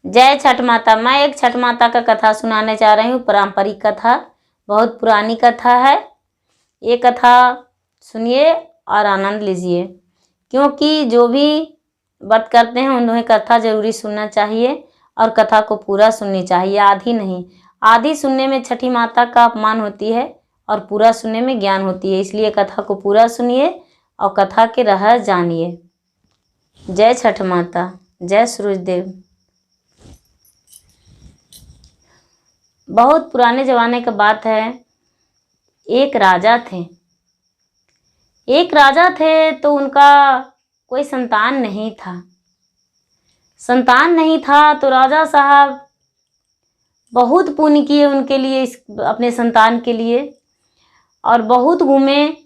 जय छठ माता। मैं एक छठ माता का कथा सुनाने जा रही हूँ। पारंपरिक कथा, बहुत पुरानी कथा है। ये कथा सुनिए और आनंद लीजिए, क्योंकि जो भी व्रत करते हैं उन्हें कथा जरूरी सुनना चाहिए और कथा को पूरा सुननी चाहिए, आधी नहीं। आधी सुनने में छठी माता का अपमान होती है और पूरा सुनने में ज्ञान होती है। इसलिए कथा को पूरा सुनिए और कथा के रहस्य जानिए। जय छठ माता, जय सूरज देव। बहुत पुराने ज़माने की बात है। एक राजा थे तो उनका कोई संतान नहीं था। तो राजा साहब बहुत पुण्य किए उनके लिए, अपने संतान के लिए, और बहुत घूमे।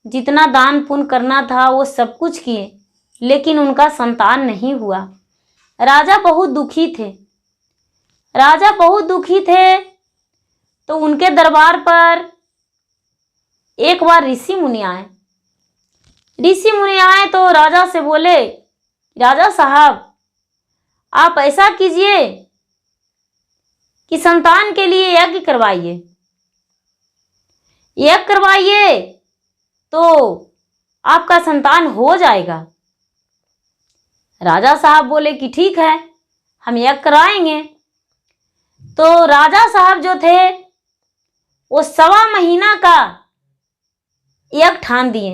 जितना दान पुण्य करना था वो सब कुछ किए, लेकिन उनका संतान नहीं हुआ। राजा बहुत दुखी थे। तो उनके दरबार पर एक बार ऋषि मुनि आए तो राजा से बोले, राजा साहब आप ऐसा कीजिए कि संतान के लिए यज्ञ करवाइए तो आपका संतान हो जाएगा। राजा साहब बोले कि ठीक है, हम यज्ञ कराएंगे। तो राजा साहब जो थे वो 1.25 महीना का यज्ञ ठान दिए।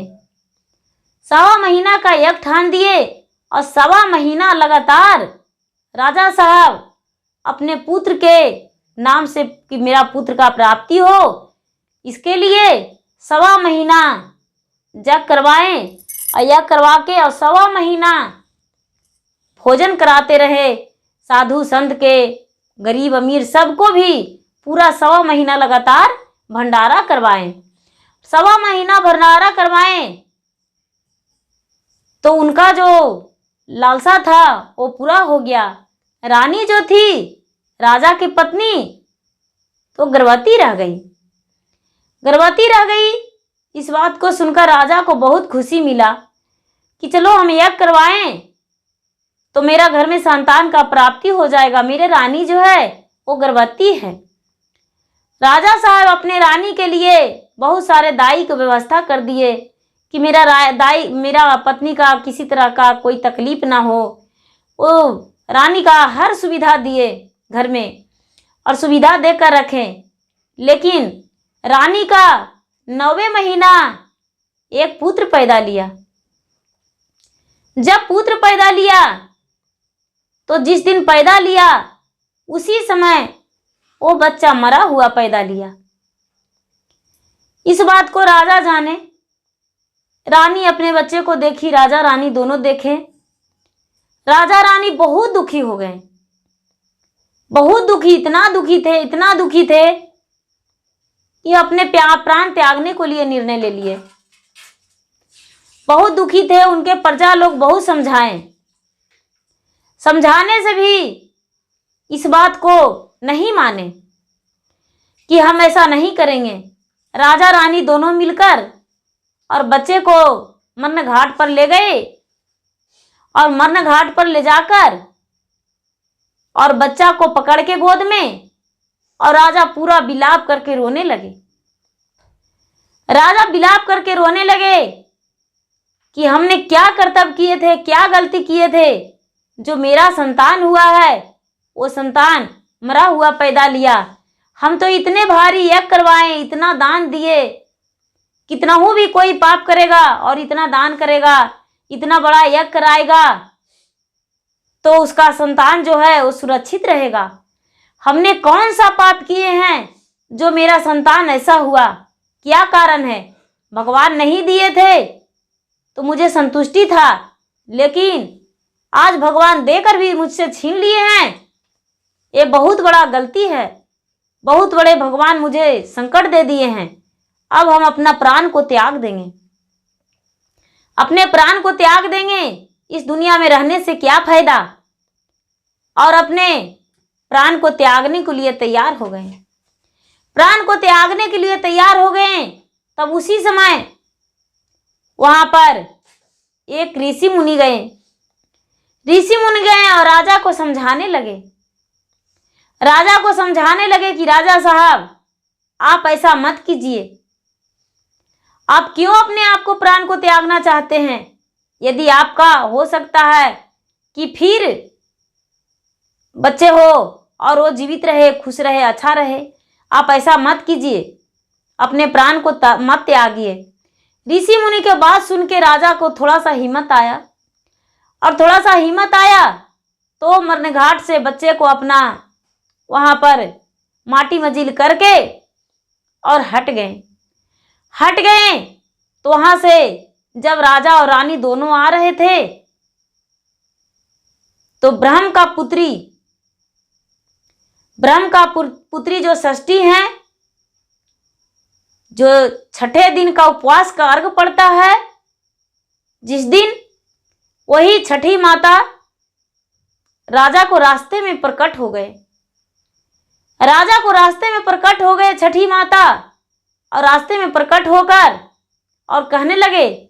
1.25 दिए और 1.25 महीना लगातार राजा साहब अपने पुत्र के नाम से कि मेरा पुत्र का प्राप्ति हो, इसके लिए 1.25 महीना यज्ञ करवाएं। और यज्ञ करवा के और 1.25 महीना भोजन कराते रहे। साधु संत के, गरीब अमीर सबको भी पूरा 1.25 महीना लगातार भंडारा करवाएं। 1.25 महीना भंडारा करवाएं तो उनका जो लालसा था वो पूरा हो गया। रानी जो थी राजा की पत्नी तो गर्भवती रह गई। इस बात को सुनकर राजा को बहुत खुशी मिला कि चलो हम यज्ञ करवाएं तो मेरा घर में संतान का प्राप्ति हो जाएगा। मेरे रानी जो है वो गर्भवती है। राजा साहब अपने रानी के लिए बहुत सारे दाई की व्यवस्था कर दिए कि मेरा पत्नी का किसी तरह का कोई तकलीफ ना हो। वो रानी का हर सुविधा दिए घर में और सुविधा देकर रखें। लेकिन रानी का 9वें महीना एक पुत्र पैदा लिया। जब पुत्र पैदा लिया तो जिस दिन पैदा लिया उसी समय वो बच्चा मरा हुआ पैदा लिया। इस बात को राजा जाने। रानी अपने बच्चे को देखी, राजा रानी दोनों देखे। राजा रानी बहुत दुखी हो गए, बहुत दुखी, इतना दुखी थे कि अपने प्राण त्यागने को लिए निर्णय ले लिए। बहुत दुखी थे। उनके प्रजा लोग बहुत समझाने से भी इस बात को नहीं माने कि हम ऐसा नहीं करेंगे। राजा रानी दोनों मिलकर और बच्चे को मरण घाट पर ले गए और मरण घाट पर ले जाकर और बच्चा को पकड़ के गोद में, और राजा पूरा विलाप करके रोने लगे कि हमने क्या कर्तव्य किए थे, क्या गलती किए थे, जो मेरा संतान हुआ है वो संतान मरा हुआ पैदा लिया। हम तो इतने भारी यज्ञ करवाए, इतना दान दिए, कितना हो भी कोई पाप करेगा और इतना दान करेगा, इतना बड़ा यज्ञ कराएगा तो उसका संतान जो है वो सुरक्षित रहेगा। हमने कौन सा पाप किए हैं जो मेरा संतान ऐसा हुआ? क्या कारण है? भगवान नहीं दिए थे तो मुझे संतुष्टि था, लेकिन आज भगवान देकर भी मुझसे छीन लिए हैं। ये बहुत बड़ा गलती है। बहुत बड़े भगवान मुझे संकट दे दिए हैं। अब हम अपना प्राण को त्याग देंगे, इस दुनिया में रहने से क्या फायदा? और अपने प्राण को त्यागने के लिए तैयार हो गए। तब उसी समय वहां पर एक ऋषि मुनि गए और राजा को समझाने लगे राजा को समझाने लगे कि राजा साहब, आप ऐसा मत कीजिए। आप क्यों अपने आप को, प्राण को त्यागना चाहते हैं? यदि आपका हो सकता है कि फिर बच्चे हो और वो जीवित रहे, खुश रहे, अच्छा रहे, आप ऐसा मत कीजिए, अपने प्राण को मत त्यागिए। ऋषि मुनि के बात सुन के राजा को थोड़ा सा हिम्मत आया, और थोड़ा सा हिम्मत आया तो मरने घाट से बच्चे को अपना वहां पर माटी मजिल करके और हट गए। तो वहां से जब राजा और रानी दोनों आ रहे थे तो ब्रह्म का पुत्री जो षष्ठी है, जो छठे दिन का उपवास का अर्घ पड़ता है जिस दिन, वही छठी माता राजा को रास्ते में प्रकट हो गए। छठी माता, और रास्ते में प्रकट होकर और कहने लगे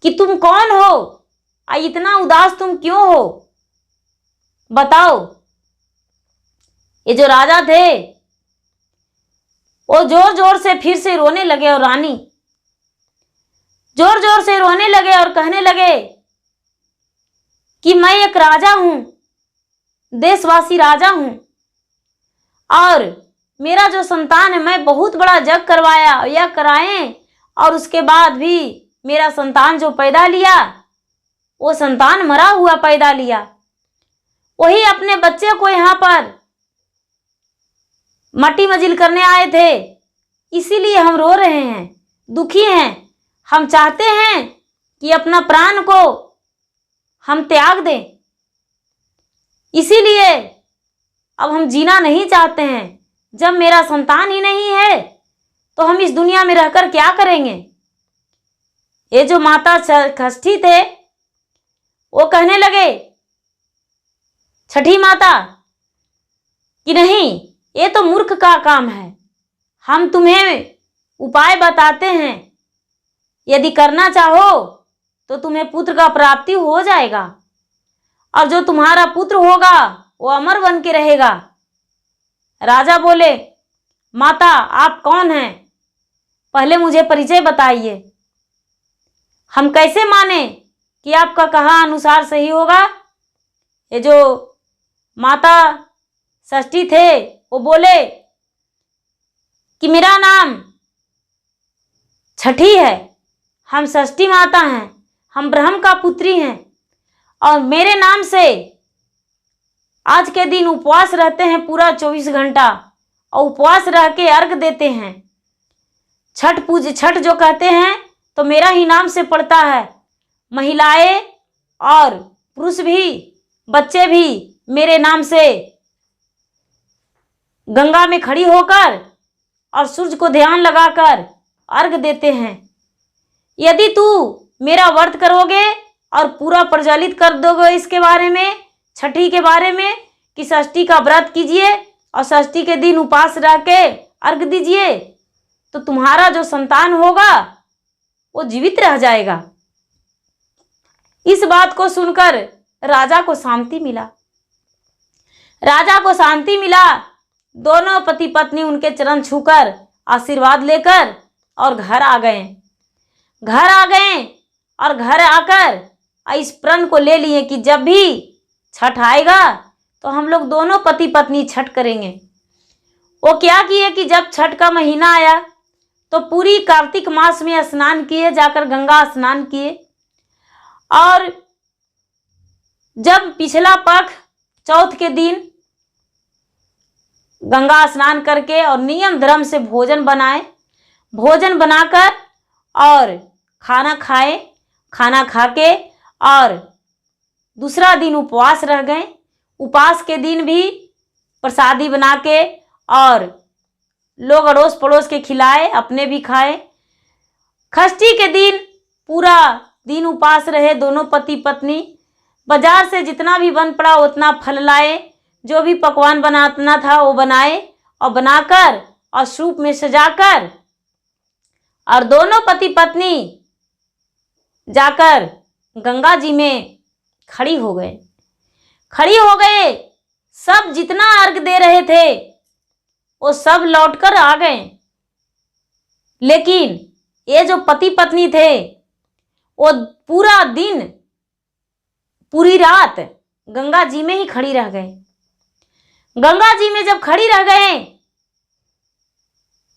कि तुम कौन हो? इतना उदास तुम क्यों हो? बताओ। ये जो राजा थे वो जोर जोर से फिर से रोने लगे, और रानी जोर जोर से रोने लगे और कहने लगे कि मैं एक राजा हूं, देशवासी राजा हूं, और मेरा जो संतान है, मैं बहुत बड़ा जग करवाया या कराए, और उसके बाद भी मेरा संतान जो पैदा लिया, वो संतान मरा हुआ पैदा लिया। वही अपने बच्चे को यहाँ पर मट्टी मजिल करने आए थे, इसीलिए हम रो रहे हैं, दुखी हैं। हम चाहते हैं कि अपना प्राण को हम त्याग दें, इसीलिए अब हम जीना नहीं चाहते हैं। जब मेरा संतान ही नहीं है तो हम इस दुनिया में रहकर क्या करेंगे? ये जो माता षष्ठी थे वो कहने लगे, छठी माता, कि नहीं, ये तो मूर्ख का काम है, हम तुम्हें उपाय बताते हैं, यदि करना चाहो तो तुम्हें पुत्र का प्राप्ति हो जाएगा, और जो तुम्हारा पुत्र होगा वो अमर बन के रहेगा। राजा बोले, माता आप कौन हैं? पहले मुझे परिचय बताइए, हम कैसे माने कि आपका कहा अनुसार सही होगा? ये जो माता षष्ठी थे वो बोले कि मेरा नाम छठी है, हम षष्ठी माता हैं, हम ब्रह्म का पुत्री हैं, और मेरे नाम से आज के दिन उपवास रहते हैं पूरा 24 घंटा, और उपवास रह के अर्घ देते हैं। छठ जो कहते हैं तो मेरा ही नाम से पड़ता है। महिलाएं और पुरुष भी, बच्चे भी मेरे नाम से गंगा में खड़ी होकर और सूर्य को ध्यान लगाकर अर्घ देते हैं। यदि तू मेरा व्रत करोगे और पूरा प्रज्वलित कर दोगे इसके बारे में, छठी के बारे में, कि षष्ठी का व्रत कीजिए और षष्ठी के दिन उपवास रह के अर्घ दीजिए, तो तुम्हारा जो संतान होगा वो जीवित रह जाएगा। इस बात को सुनकर राजा को शांति मिला। दोनों पति पत्नी उनके चरण छूकर आशीर्वाद लेकर और घर आ गए और घर आकर इस प्रण को ले लिए कि जब भी छठ आएगा तो हम लोग दोनों पति पत्नी छठ करेंगे। वो क्या किए कि जब छठ का महीना आया तो पूरी कार्तिक मास में स्नान किए, जाकर गंगा स्नान किए, और जब पिछला पख चौथ के दिन गंगा स्नान करके और नियम धर्म से भोजन बनाकर और खाना खा के और दूसरा दिन उपवास रह गए। उपवास के दिन भी प्रसादी बना के और लोग अड़ोस पड़ोस के खिलाए, अपने भी खाए। षष्ठी के दिन पूरा दिन उपवास रहे दोनों पति पत्नी। बाजार से जितना भी बन पड़ा उतना फल लाए, जो भी पकवान बनाना था वो बनाए, और बनाकर और सूप में सजाकर और दोनों पति पत्नी जाकर गंगा जी में खड़ी हो गए। सब जितना अर्घ दे रहे थे वो सब लौटकर आ गए। लेकिन ये जो पति पत्नी थे वो पूरा दिन पूरी रात गंगा जी में ही खड़ी रह गए। गंगा जी में जब खड़ी रह गए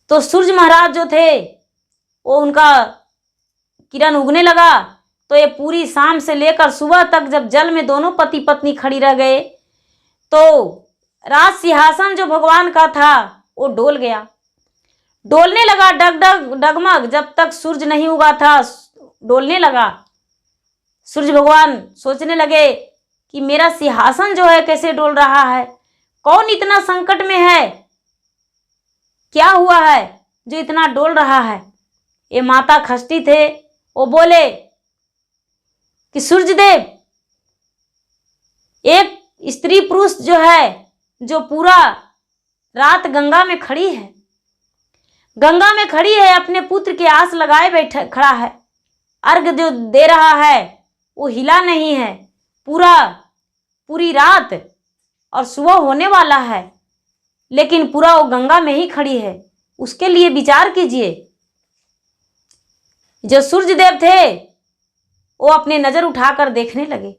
तो सूरज महाराज जो थे वो उनका किरण उगने लगा। तो ये पूरी शाम से लेकर सुबह तक जब जल में दोनों पति पत्नी खड़ी रह गए तो राज सिंहासन जो भगवान का था वो डोल गया, डोलने लगा डग डग डगमग। जब तक सूरज नहीं उगा था डोलने लगा। सूरज भगवान सोचने लगे कि मेरा सिंहासन जो है कैसे डोल रहा है, कौन इतना संकट में है, क्या हुआ है जो इतना डोल रहा है। ये माता खष्टी थे, वो बोले कि सूर्यदेव, एक स्त्री पुरुष जो है जो पूरा रात गंगा में खड़ी है, गंगा में खड़ी है, अपने पुत्र के आस लगाए बैठा खड़ा है, अर्घ जो दे रहा है वो हिला नहीं है पूरी रात, और सुबह होने वाला है लेकिन पूरा वो गंगा में ही खड़ी है। उसके लिए विचार कीजिए। जो सूर्यदेव थे वो अपने नजर उठाकर देखने लगे।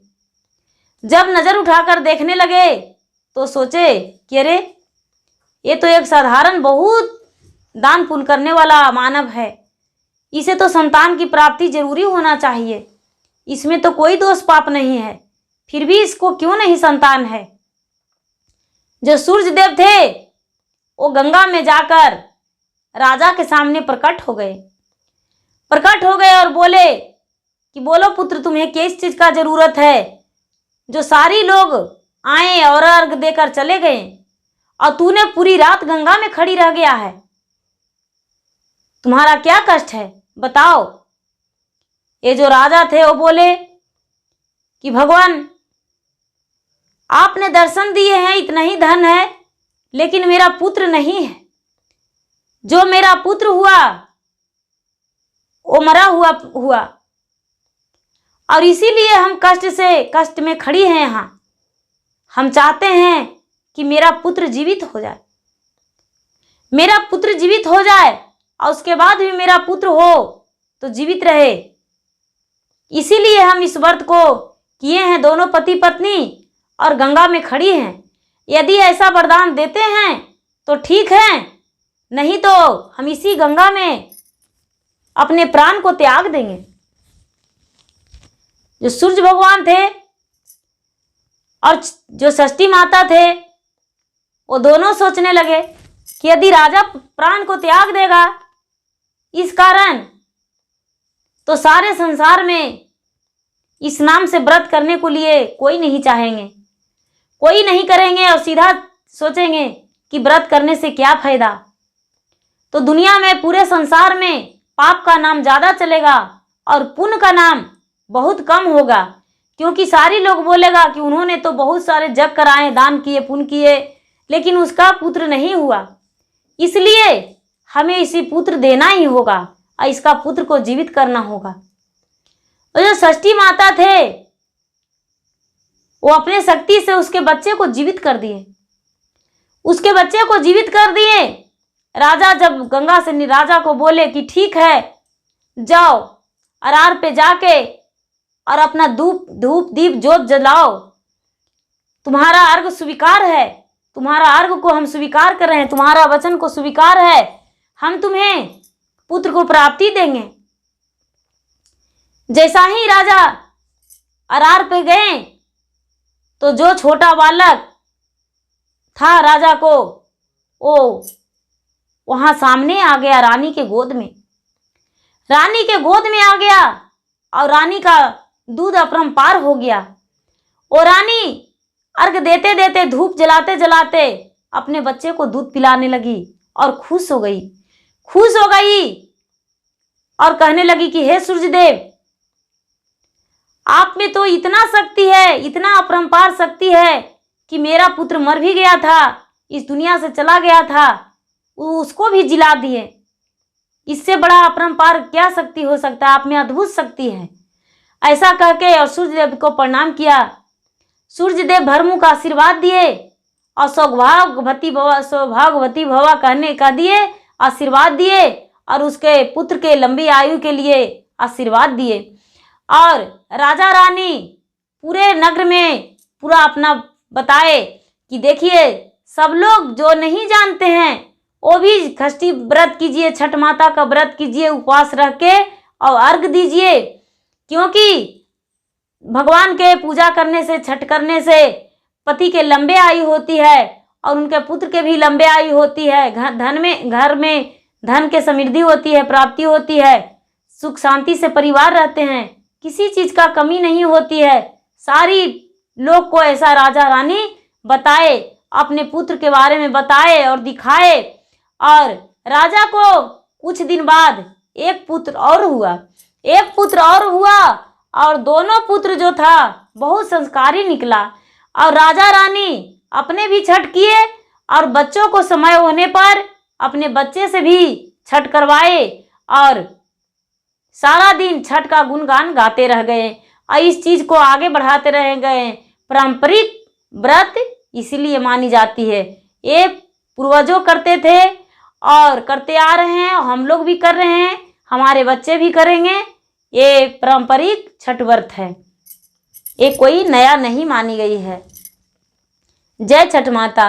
जब नजर उठाकर देखने लगे तो सोचे कि अरे ये तो एक साधारण बहुत दान पुण्य करने वाला मानव है, इसे तो संतान की प्राप्ति जरूरी होना चाहिए, इसमें तो कोई दोष पाप नहीं है, फिर भी इसको क्यों नहीं संतान है। जो सूर्यदेव थे वो गंगा में जाकर राजा के सामने प्रकट हो गए और बोले कि बोलो पुत्र, तुम्हें किस चीज का जरूरत है, जो सारी लोग आए और अर्घ देकर चले गए और तूने पूरी रात गंगा में खड़ी रह गया है, तुम्हारा क्या कष्ट है बताओ। ये जो राजा थे वो बोले कि भगवान, आपने दर्शन दिए हैं, इतना ही धन है, लेकिन मेरा पुत्र नहीं है। जो मेरा पुत्र हुआ वो मरा हुआ और इसीलिए हम कष्ट में खड़ी हैं यहाँ। हम चाहते हैं कि मेरा पुत्र जीवित हो जाए, मेरा पुत्र जीवित हो जाए और उसके बाद भी मेरा पुत्र हो तो जीवित रहे। इसीलिए हम इस व्रत को किए हैं, दोनों पति पत्नी, और गंगा में खड़ी हैं। यदि ऐसा वरदान देते हैं तो ठीक है, नहीं तो हम इसी गंगा में अपने प्राण को त्याग देंगे। जो सूर्य भगवान थे और जो षष्ठी माता थे वो दोनों सोचने लगे कि यदि राजा प्राण को त्याग देगा इस कारण, तो सारे संसार में इस नाम से व्रत करने को लिए कोई नहीं चाहेंगे, कोई नहीं करेंगे और सीधा सोचेंगे कि व्रत करने से क्या फायदा। तो दुनिया में पूरे संसार में पाप का नाम ज़्यादा चलेगा और पुण्य का नाम बहुत कम होगा, क्योंकि सारे लोग बोलेगा कि उन्होंने तो बहुत सारे जग कराए, दान किए, पुण्य किए, लेकिन उसका पुत्र नहीं हुआ, इसलिए हमें इसी पुत्र देना ही होगा और इसका पुत्र को जीवित करना होगा। तो जो षष्ठी माता थे वो अपने शक्ति से उसके बच्चे को जीवित कर दिए, उसके बच्चे को जीवित कर दिए। राजा जब गंगा से राजा को बोले कि ठीक है, जाओ अरार पे जाके और अपना धूप दीप जोत जलाओ, तुम्हारा अर्घ स्वीकार है, तुम्हारा अर्घ को हम स्वीकार कर रहे हैं, तुम्हारा वचन को स्वीकार है, हम तुम्हें पुत्र को प्राप्ति देंगे। जैसा ही राजा अरार पे गए तो जो छोटा बालक था राजा को, वो वहां सामने आ गया, रानी के गोद में, रानी के गोद में आ गया और रानी का दूध अपरंपार हो गया। और रानी अर्घ देते देते, धूप जलाते जलाते अपने बच्चे को दूध पिलाने लगी और खुश हो गई और कहने लगी कि हे सूर्यदेव, आप में तो इतना शक्ति है, इतना अपरंपार शक्ति है कि मेरा पुत्र मर भी गया था, इस दुनिया से चला गया था, उसको भी जिला दिए। इससे बड़ा अपरंपार क्या शक्ति हो सकता है, आप में अद्भुत शक्ति है। ऐसा कहके और सूर्यदेव को प्रणाम किया। सूर्यदेव भरमुख आशीर्वाद दिए और सौभाग्यवती भवा कहने का दिए, आशीर्वाद दिए और उसके पुत्र के लंबी आयु के लिए आशीर्वाद दिए। और राजा रानी पूरे नगर में पूरा अपना बताए कि देखिए सब लोग जो नहीं जानते हैं वो भी षष्ठी व्रत कीजिए, छठ माता का व्रत कीजिए, उपवास रख के और अर्घ दीजिए, क्योंकि भगवान के पूजा करने से, छठ करने से पति के लंबे आयु होती है और उनके पुत्र के भी लंबे आयु होती है। घर में धन के समृद्धि होती है, प्राप्ति होती है, सुख शांति से परिवार रहते हैं, किसी चीज का कमी नहीं होती है। सारी लोग को ऐसा राजा रानी बताए, अपने पुत्र के बारे में बताए और दिखाए। और राजा को कुछ दिन बाद एक पुत्र और हुआ और दोनों पुत्र जो था बहुत संस्कारी निकला। और राजा रानी अपने भी छठ किए और बच्चों को समय होने पर अपने बच्चे से भी छठ करवाए और सारा दिन छठ का गुणगान गाते रह गए और इस चीज को आगे बढ़ाते रह गए। पारंपरिक व्रत इसीलिए मानी जाती है, ये पूर्वजों करते थे और करते आ रहे हैं, हम लोग भी कर रहे हैं, हमारे बच्चे भी करेंगे। ये पारंपरिक छठ व्रत है, ये कोई नया नहीं मानी गई है। जय छठ माता।